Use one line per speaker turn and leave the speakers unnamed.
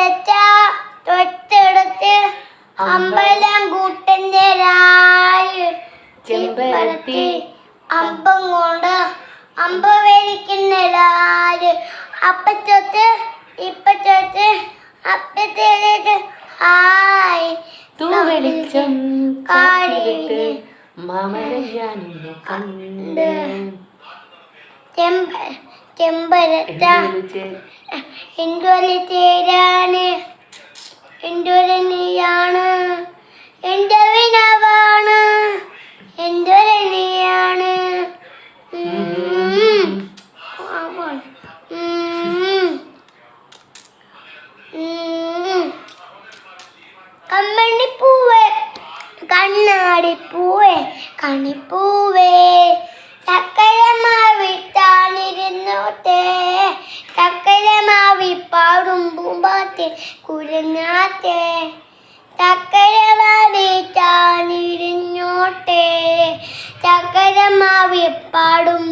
ചെമ്പരച്ച തൊട്ടെടുത്ത് അമ്പലം കൂട്ടന്റെ രായ് ചെമ്പരത്തി അമ്പം കൊണ്ട് അമ്പ വലിക്കുന്ന ലാല് അപ്പത്തൊട്ട് ഇപ്പത്തൊട്ട് അപ്പത്തേക്ക് ഹായ്
തൂവെളിച്ചം കാടിയിട്ട് മാമരഞ്ഞാനിന്ന് കണ്ട്
ചെമ്പരത്ത എന്തൊരു ചേരാന് എന്തൊരു നീയാണ് എൻ്റെ വിനവാണ് എന്തൊരു നീയാണ് കമ്മണിപ്പൂവേ കണ്ണാടിപ്പൂവേ കണിപ്പൂവേ ചക്കരമാവിട്ടാനിരുന്നോട്ടെ ചക്കരമാവി പാടും പൂമ്പാത്തെ കുരങ്ങാത്തെ ചക്കരമാവിട്ടാനിരുന്നോട്ടെ ചക്കരമാവി പാടും